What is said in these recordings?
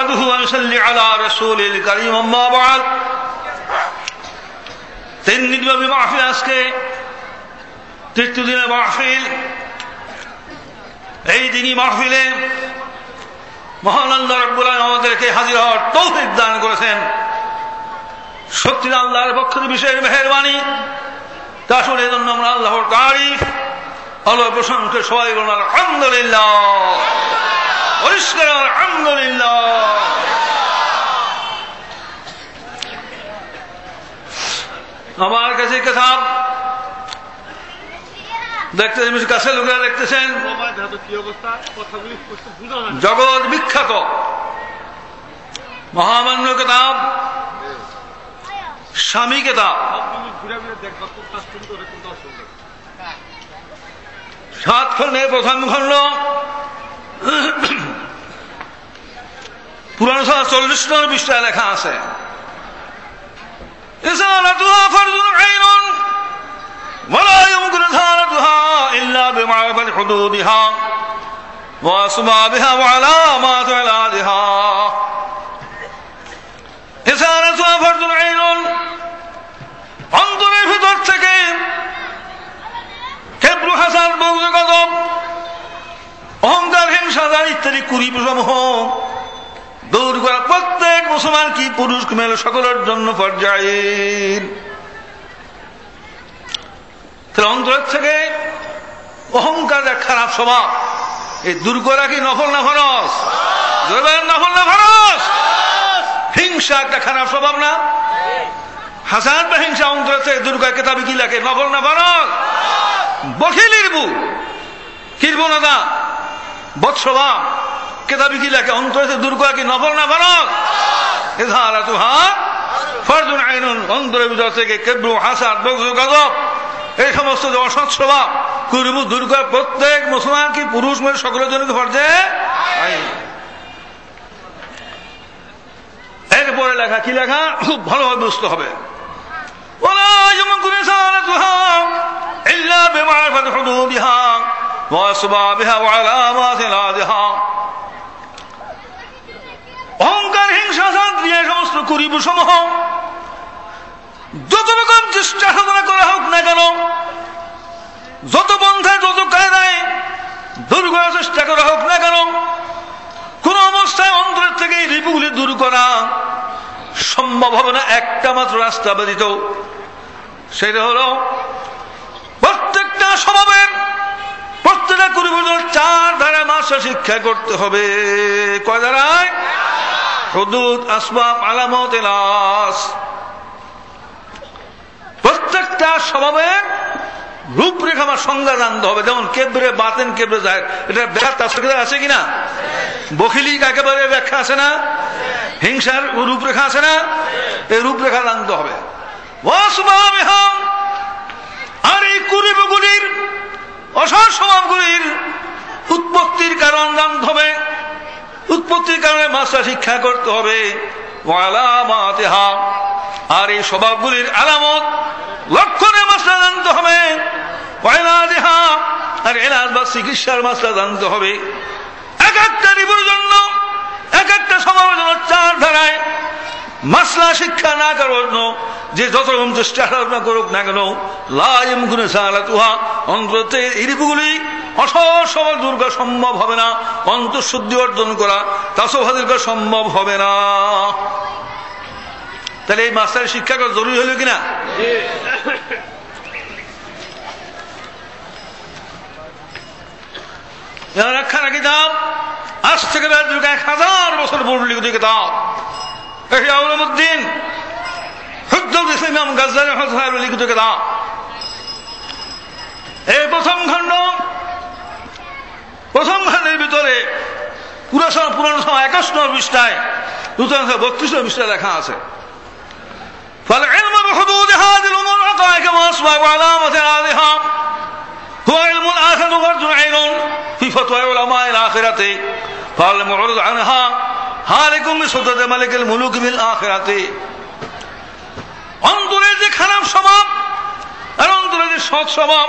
نحمده ونصلي على رسول الكريم أما بعد তিন দিনব্যাপী মাহফিল আজকে তৃতীয় দিনের মাহফিল এই দিনই মাহফিলে মহান আল্লাহ রাব্বুল আলামিন আমাদেরকে হাজির হওয়ার তৌফিক দান করেছেন সত্যি আল্লাহর পক্ষ থেকে বিশেষ মেহেরবানি তা শুনে জন্য আমরা আল্লাহর তারিফ আল্লাহর প্রশংসা সবাই বলুন আলহামদুলিল্লাহ পরিষ্কার আলহামদুলিল্লাহ আমার কাছে কিতাব দেখতেছেন কাছে লোকেরা দেখতেছেন জগৎ বিখ্যাত মহামান্য কিতাব স্বামী কিতাব 7 খণ্ডের প্রথম খণ্ড পুরানো 40 নম্বর পৃষ্ঠায় লেখা আছে ইসালাতুহা ফারযুন আইনুন ওয়ালা ইউমকিনু ইযহারাতুহা ইল্লা বিমা'রিফাতি হুদুদিহা ওয়া আসবাবিহা ওয়া আলামাতি ইলাদিহা ইসালাতুহা ফারযুন আইনুন অন্তরের ভিতর থেকে কেবর হাসাদ বগজ গজব অহংকার হিংসা ইত্যাদি কুরিসমূহ দূর করা প্রত্যেক মুসলমান কি পুরুষ মেয়ে সকলের জন্য পর্যায়ের অন্তরের থেকে অহংকার এক খারাপ স্বভাব এই দূর করা কি নফল না ফরজ? নফল না ফরজ? হিংসা একটা খারাপ স্বভাব না? হাসান বা হিংসা অন্তরের থেকে দূর করা কেতাবে কি লাগে নফল না ফরজ? বখিলির বু কিরবনতা বৎসভাব কেতাবে কি লাগে অন্তরে দূর করা কি নফল না ফরজ? ইযহারাতুহা ফারযুন আইনুন অন্তরের ভিতর থেকে কিবর হাসাদ বগজ গজব এই সমস্ত যে অসৎ স্বভাব কুরবু দূর করা প্রত্যেক মুসলমান কি পুরুষ মেয়ে সকলের জন্য ফরজে আইন। এরপরে লেখা কি লেখা খুব ভালোভাবে বুঝতে হবে ওয়ালা ইয়ামকুনু ইযহারাতুহা ইল্লা বিমা'রিফাতি হুদুদিহা ওয়া আসবাবিহা ওয়া আলামাতি ইলাদিহা অহংকার হিংসা দিয়ে সমস্ত কুরিবু সমূহ যত রকম চেষ্টা সাধনা করা হোক না কেন যত পন্থায় যত কায়দায় দূর করার চেষ্টা করা হোক না কেন কোন অবস্থায় অন্তরের থেকে এই রিপুগুলি দূর করা সম্ভব হবে না। একটা মাত্র রাস্তা ব্যতীত সেটা হলো প্রত্যেকটা স্বভাবের প্রত্যেকটা কুরিবুর 4 ধারা মাসা শিক্ষা করতে হবে। কয় ধারায়? হুদুদ, আসবাব, আলামত, ইলাস। প্রত্যেকটা স্বভাবের রূপরেখা বা সংজ্ঞা জানতে হবে। যেমন কেবরে বাতেন কেবরে যায় এটা ব্যাখ্যা আছে কিনা? বখিলি একেবারে ব্যাখ্যা আছে না? হিংসার রূপরেখা আছে না? এই রূপরেখা জানতে হবে। আর এই কুরিবগুলির অসৎ স্বভাবগুলির উৎপত্তির কারণ জানতে হবে। উৎপত্তির কারণে মাসা শিক্ষা করতে হবে। আলামাতিহা আর এই স্বভাবগুলির আলামত লক্ষণের মাসলা জানতে হবে। ইলাদিহা আর ইলাজ বা চিকিৎসার মাসলা জানতে হবে। এক একটা রিপুর জন্য এক একটা স্বভাবের জন্য 4 ধারায় মাসলা শিক্ষা না করার জন্য যে যত রকম চেষ্টা সাধনা করুক না কেন লা ইয়ামকুনু ইযহারাতুহা অন্তরে এই রিপুগুলি অসৎ স্বভাব দূর করা সম্ভব হবে না। অন্তঃশুদ্ধি অর্জন করা তাসওয়াফ করা সম্ভব হবে না। তাহলে এই মাস্টারের শিক্ষা করা জরুরি হলো কিনা? একখানা কিতাব আজ থেকে 1000 বছর পূর্বে লিখিত কিতাব ইহয়া উলুমুদ্দিন হুজ্জতুল ইসলাম গাজ্জালি রাহিমাহুল্লাহ লিখিত কিতাব। এই প্রথম খণ্ডের ভিতরে পুরানো 21 নম্বর পৃষ্ঠায় 32 নম্বর পৃষ্ঠায় লেখা আছে فالعلم بحدود هذه الأمور حقائق وأسباب وعلامات هذه هو علم الآخرة فرج عين في فتوى علماء الآخرة فالمعرض عنها هالك بسلطة ملك الملوك بالآخرة। অন্তরের যে খারাপ স্বভাব আর অন্তরের যে সৎ স্বভাব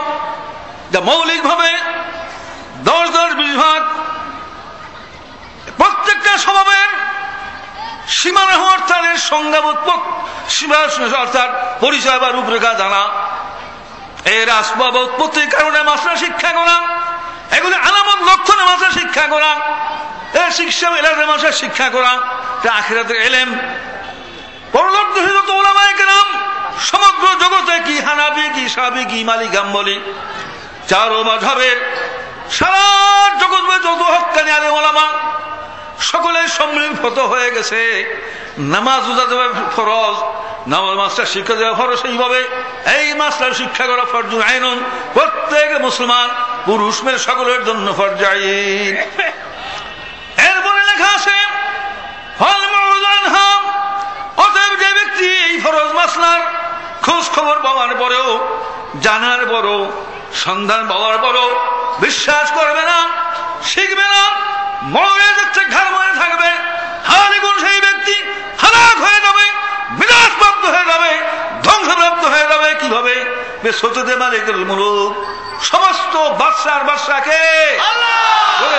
যা মৌলিক ভাবে 10 বিভাগ প্রত্যেকটা স্বভাবের সীমারেহ অর্থাৎ এর সংজ্ঞাবোধক সীমা অর্থাৎ পরিচয় বা রূপরেখা জানা, এর আসবাব উৎপত্তির কারণে মাসলা শিক্ষা করা, এগুলি আলামত লক্ষণে মাসলা শিক্ষা করা, এর শিক্ষা এলাকার মাসলা শিক্ষা করা, আখিরাতের এলেম। পরলোকদর্শিত উলামায়ে কেরাম সমগ্র জগতে কি হানাফি কি শাফি কি মালিক হাম্বলি চারো মাযহাবের সারা জগৎ যত হক্কানি আলেম ওলামা সকলে সম্মিলিত হয়ে গেছে নামাজ রোজা দেওয়া ফরজ, নামাজ মাসলা শিক্ষা দেওয়া ফরজ, সেইভাবে এই মাসলা শিক্ষা করা ফরজুন আইনুন প্রত্যেক মুসলমান পুরুষ মেয়ে সকলের জন্য ফরজ আইন। এরপরে লেখা আছে অতএব যে ব্যক্তি এই ফরজ মাসলার খোঁজ খবর পাওয়ার পরেও, জানার পরও, সন্ধান পাওয়ার পরও বিশ্বাস করবে না, শিখবে না, মরে যাচ্ছে ঘর মরে থাকবে, হারিগুন সেই ব্যক্তি হালাক হয়ে যাবে, বিনাশপ্রাপ্ত হয়ে যাবে, ধ্বংসপ্রাপ্ত হয়ে যাবে। কিভাবে? বেসতে মালিকের মুলুক, সমস্ত বাদশার বাদশাকে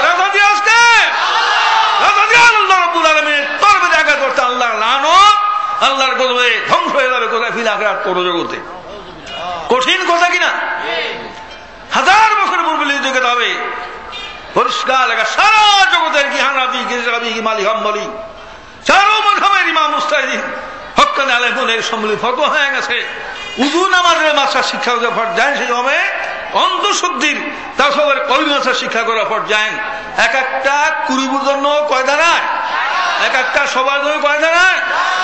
রাজা দিয়ে আসতে রাজা দিয়ে আল্লাহ রাব্বুল আলামিনের তরবারি আঘাত করতে আল্লাহর লানত, আল্লাহর গজবে ধ্বংস হয়ে যাবে কোথায় ফিল আখিরাত পরজগতে। কঠিন কথা কিনা? হাজার বছর পূর্বে লিখিত হবে পরিষ্কার লেখা সারা জগতের কি হানাফি কি শাফি কি মালিক হাম্বলি চারো মাযহাবের ইমাম মুজতাহিদ হক্কানি আলেমদের সম্মিলিত ফতোয়া হয়ে গেছে উযু নামাজের মাসলা শিক্ষা করা ফরজ জায়েন, সেইভাবে অন্তঃশুদ্ধির তাসবের কলমি মাসলা শিক্ষা করা ফরজ জায়েন। এক একটা কুরিবুর জন্য কয় দাঁড়ায়, এক একটা সবার জন্য কয় দাঁড়ায়,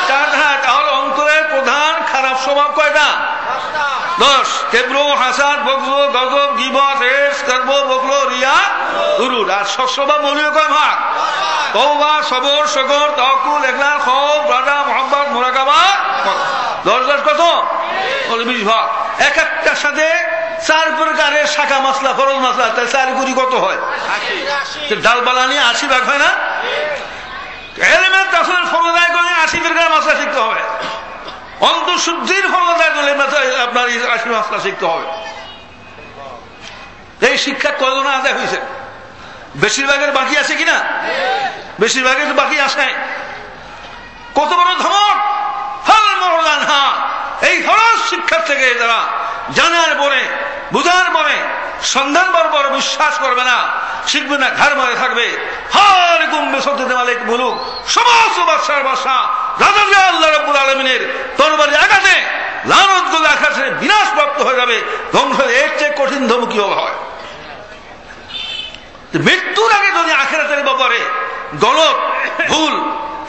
4 দাঁড়ায়। তাহলে অন্তরের প্রধান খারাপ স্বভাব কয়টা? 10। কেবর, হাসাদ, বগজ, গজব, গীবত, হিরস, গর্ব, বকল, রিয়া, গুরুর। আর সস্বভাব মৌলিক কয় ভাগ? তওবা, সবর, শুকর, তাওয়াক্কুল, ইখলাস, খৌফ, রাজা, মুহাব্বত, মুরাকাবা। 10 কত? 20 ভাগ। এক একটার সাথে 4 প্রকারের শাখা মাসলা ফরজ মাসলা, তাই 4 গুণি কত হয়? 80। ডালবালা নিয়ে 80 ভাগ হয় না? এলেমের তাফসীর ফরজ আদায় করে 80 প্রকার মাসলা শিখতে হবে। অন্তঃশুদ্ধির ফরজ আদায় করলে আপনার 80 মাসলা শিখতে হবে। এই শিক্ষা কয়জন আদায় হয়েছে? বেশিরভাগের বাকি আছে কিনা? বেশিরভাগের বাকি আছে। কত বড় ধমক! এই ফরজ শিক্ষার থেকে যারা জানার পরে, বুঝার পরে, সন্ধান পাওয়ার পরে বিশ্বাস করবে না, শিখবে না, ঘর মারে থাকবে, হার গুম্বে সত্যতে মালিক মুলুক, সমস্ত বাদশার বাদশা রাজা আল্লাহ রাব্বুল আলামিনের তরবারি আঘাতে লানত গুলো আকাশে বিনাশপ্রাপ্ত হয়ে যাবে, ধ্বংস। এর চেয়ে কঠিন ধমক কি হয়? মৃত্যুর আগে যদি আখিরাতের ব্যাপারে গলত ভুল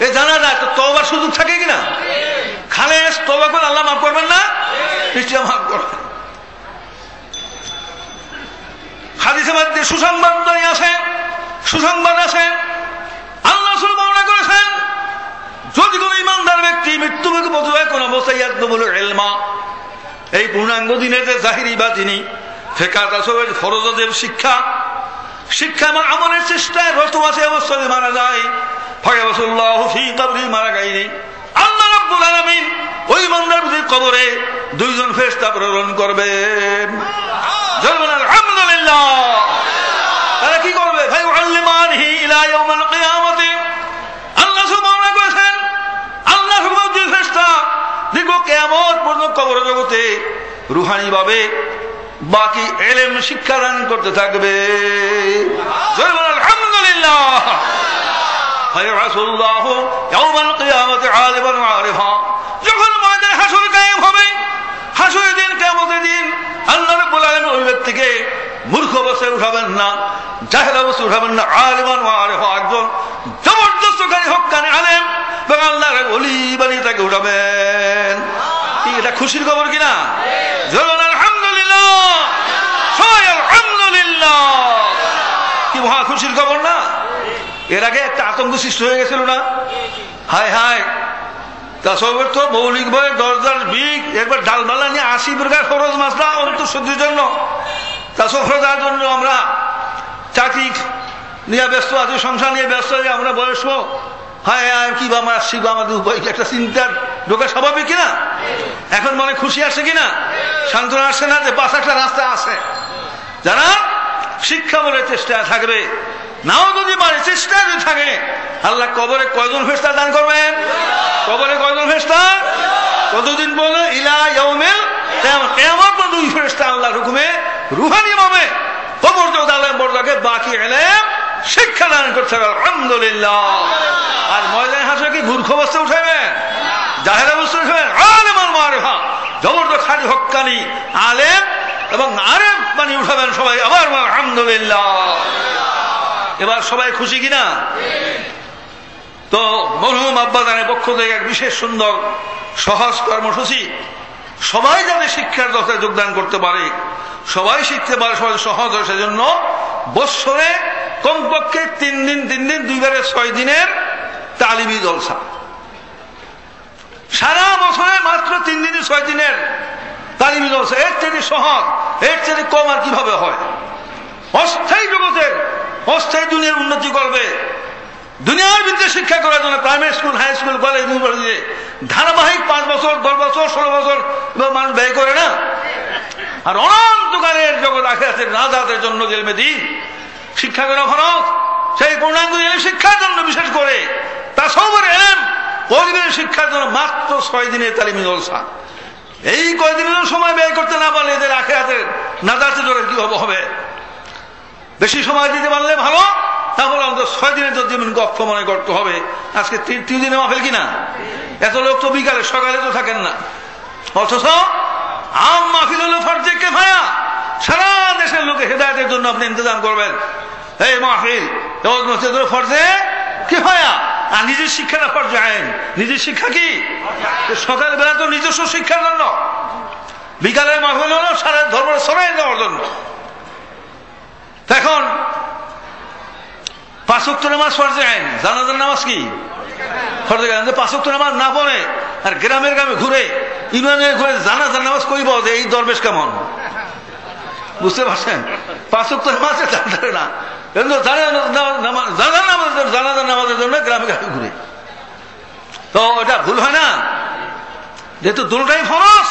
এ জানা যায় তো তওবার সুযোগ থাকে কিনা? খালেস তওবা করে আল্লাহ মাফ করবেন না? নিশ্চয় মাফ করবেন। হাদিসে মধ্যে সুসংবাদ আছে, সুসংবাদ আছে। আল্লাহ রাসূল বর্ণনা করেছেন, যদি কোন ইমানদার ব্যক্তি মৃত্যুমুখে পতিত হয় কোন অবস্থায় ইয়াতলুবুল ইলমা, এই পূর্ণাঙ্গ দিনের যে জাহিরি বাতিনি ফিকহ তাসawwুফ ফরজ শিক্ষা, শিক্ষা এবং আমলের চেষ্টায় রত আছে অবস্থায় মারা যায়, ফায়াবসুল্লাহু ফি কবরি, মারা গায়নি আল্লাহ রাব্বুল আলামিন ওই বান্দার প্রতি কবরে 2 জন ফেরেশতা প্রেরণ করবেন। জলমান আলহামদুলিল্লাহ। তারা কি করবে? ভাই উআল্লিমানহি ইলা ইয়াউমিল কিয়ামতি। আল্লাহ সুবহানাহু ওয়া তাআলা আল্লাহ সুবহানাহু ওয়া তাআলা ফেরেশতা দীর্ঘ কিয়ামত পর্যন্ত কবর জগতে রূহানি ভাবে বাকি ইলম শিক্ষা দান করতে থাকবে। জলমান আলহামদুলিল্লাহ। ফায়ারাসুল্লাহু ইয়াউমাল কিয়ামতি আলিমান ওয়া আরিফা। যখন ময়দানে হাসর কায়েম হবে, হাসরের দিন, কিয়ামতের দিন, আল্লাহ রাব্বুল আলামিন ওই ব্যক্তিকে মূর্খ অবস্থায় উঠাবেন না, জাহেল অবস্থায় উঠাবেন না, আলিমান ওয়া আরিফা, একজন জবরদস্ত হক্কানি আলেম এবং আল্লাহর ওলি বানিয়ে তাকে উঠাবেন। এটা খুশির খবর কিনা? জলমান আলহামদুলিল্লাহ, সবাই আলহামদুলিল্লাহ। কি মহা খুশির খবর না? এর আগে একটা আতঙ্ক সৃষ্টি হয়ে গেছিল না? হায় হায়, তাসawwুফের তো মৌলিক ভাবে 10 বিগ, একবার ডালবালা নিয়ে 80 প্রকার ফরজ মাসলা অন্তঃশুদ্ধির জন্য, তাসawwুফের জন্য আমরা চাকরি নিয়ে ব্যস্ত আছি, সংসার নিয়ে ব্যস্ত আছি, আমরা বয়স্ক, হায় হায় কি বা আমরা শিখবো, আমাদের উপায় একটা চিন্তার ঢোকা স্বাভাবিক কিনা? এখন মনে খুশি আসে কিনা? সান্ত্বনা আসে না যে 5-1টা রাস্তা আছে। যারা শিক্ষা বলে চেষ্টায় থাকবে, নাও যদি পারে চেষ্টায় থাকে, আল্লাহ কবরে কয়জন ফেরেশতা দান করবেন? কবরে কয়জন ফেরেশতা? কতদিন বলে? ইলা ইয়াউমিল কিয়ামত। কিয়ামত পর্যন্ত দুই ফেরেশতা আল্লাহর হুকুমে রুহানি ভাবে কবর জগৎ আলেম বর্দাকে বাকি ইলম শিক্ষা দান করতে হবে। আলহামদুলিল্লাহ। আর ময়দানে হাসরে কি মূর্খ অবস্থা উঠাবেন? জাহের অবস্থা উঠাবেন? আলেম আল মারিফা জবরদস্ত খাঁটি হক্কানি আলেম এবং আরেফ বানিয়ে উঠাবেন সবাই। আবার আলহামদুলিল্লাহ। এবার সবাই খুশি কিনা? তো মরহুম আব্বাজানের পক্ষ থেকে এক বিশেষ সুন্দর সহজ কর্মসূচি, সবাই যাতে শিক্ষার দশায় যোগদান করতে পারে, সবাই শিখতে পারে, সবাই সহজ হয়, সেজন্য বৎসরে কমপক্ষে 3 দিন 2বারে 6 দিনের তালিমি জলসা। সারা বছরে মাত্র 3 দিনে 6 দিনের তালিমি জলসা। এর চেয়ে সহজ, এর চেয়ে কম আর কিভাবে হয়? অস্থায়ী জগতের অস্থায়ী দুনিয়ার উন্নতি করবে, দুনিয়ার বিদ্যা শিক্ষা করার জন্য primary school, high school, college, university ধারাবাহিক 5 বছর 10 বছর 16 বছর মানুষ ব্যয় করে না? আর অনন্তকালের জগৎ আখিরাতের নাজাতের জন্য ইলমে দ্বীন শিক্ষা করা ফরজ। সেই পূর্ণাঙ্গ ইলম শিক্ষার জন্য বিশেষ করে তাসাউফের ইলম পরিবেশ শিক্ষার জন্য মাত্র 6 দিনের তালিমি জলসা। এই কয়দিনের সময় ব্যয় করতে না পারলে এদের আখিরাতের নাজাতের জন্য কিভাবে হবে? বেশি সময় দিতে পারলে ভালো, তাহলে অন্তত 6 দিনের জীবন গপ্প মনে করতে হবে। আজকে 3 দিনে মাহফিল কিনা? এত লোক তো বিকালে সকালে তো থাকেন না, অথচ আম মাহফিল হলো ফরজে কিফায়া। সারা দেশের লোকে হেদায়েতের জন্য আপনি ইন্তজাম করবেন। এই মাহফিল ফরজে কিফায়া, আর নিজের শিক্ষাটা ফরজে আইন। নিজের শিক্ষা কি? সকাল বেলা তো নিজস্ব শিক্ষার জন্য, বিকালের মাহফিল হলো সারা ধর্ম সরাই দেওয়ার জন্য। এখন 5 ওয়াক্ত নামাজ ফরজে আইন, জানাজার নামাজ কি ফরজে আইন। 5 ওয়াক্ত নামাজ না পড়ে আর গ্রামের গ্রামে ঘুরে ইউনিয়নের ঘুরে জানাজার নামাজ কইব, এই দরবেশ কেমন? বুঝতে পারছেন? 5 ওয়াক্ত নামাজ জানতে না, কিন্তু জানাজার নামাজের জন্য গ্রামে গ্রামে ঘুরে। তো এটা ভুল হয় না? যেহেতু দুটোটাই ফরজ,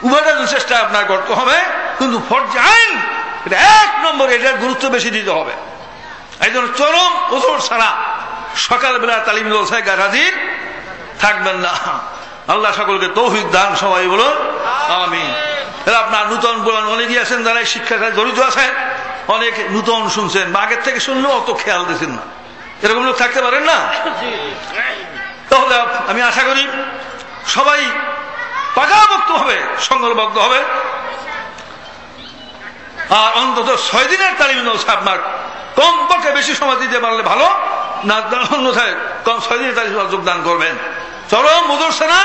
উভয়টা চেষ্টা আপনার করতে হবে, কিন্তু ফরজে আইন এটা 1 নম্বর, এটার গুরুত্ব বেশি দিতে হবে। এই জন্য চরম ওজোর ছাড়া সকালবেলা তালিম জলসায় হাজির থাকবেন না। আল্লাহ সকলকে তৌফিক দান, সবাই বলুন আমিন। আপনার নূতন পুরান অনেকেই আছেন যারা এই শিক্ষার সাথে জড়িত আছেন, অনেক নূতন শুনছেন বা আগের থেকে শুনলেও অত খেয়াল দিচ্ছেন না, এরকম লোক থাকতে পারেন না? তাহলে আমি আশা করি সবাই পাকাভক্ত হবে, সংকল্পবদ্ধ হবে, আর অন্তত 6 দিনের তালিম জলসা আপনার কমপক্ষে বেশি সময় দিতে পারলে ভালো, না অন্যথায় কম 6 দিনের তালিম যোগদান করবেন। চরম মুদর্শনা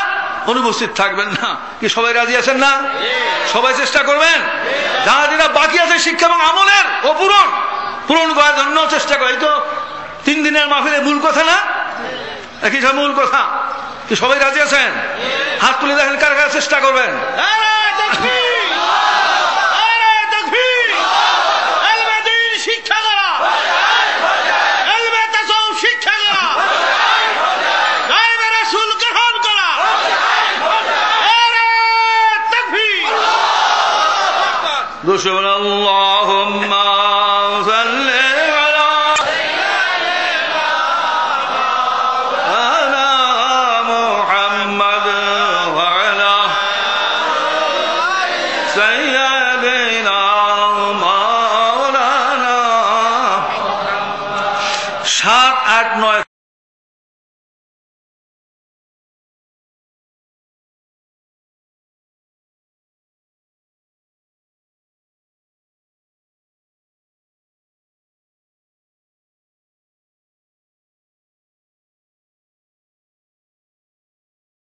অনুপস্থিত থাকবেন না। কি সবাই রাজি আছেন না? সবাই চেষ্টা করবেন। যারা যেটা বাকি আছে শিক্ষা এবং আমলের ও পূরণ করার জন্য চেষ্টা করে। এই তো 3 দিনের মাহফিলের মূল কথা না? একই মূল কথা। কি সবাই রাজি আছেন? হাত তুলে দেখেন কার কার চেষ্টা করবেন। শিক্ষা করা, শিক্ষা করা, গায়বে রাসূল গ্রহণ করা। আল্লাহুম্মা সাল্লি আলা মুহাম্মাদ ওয়া আলা সাইয়্যিদিনা মাওলানা 7, 8, 9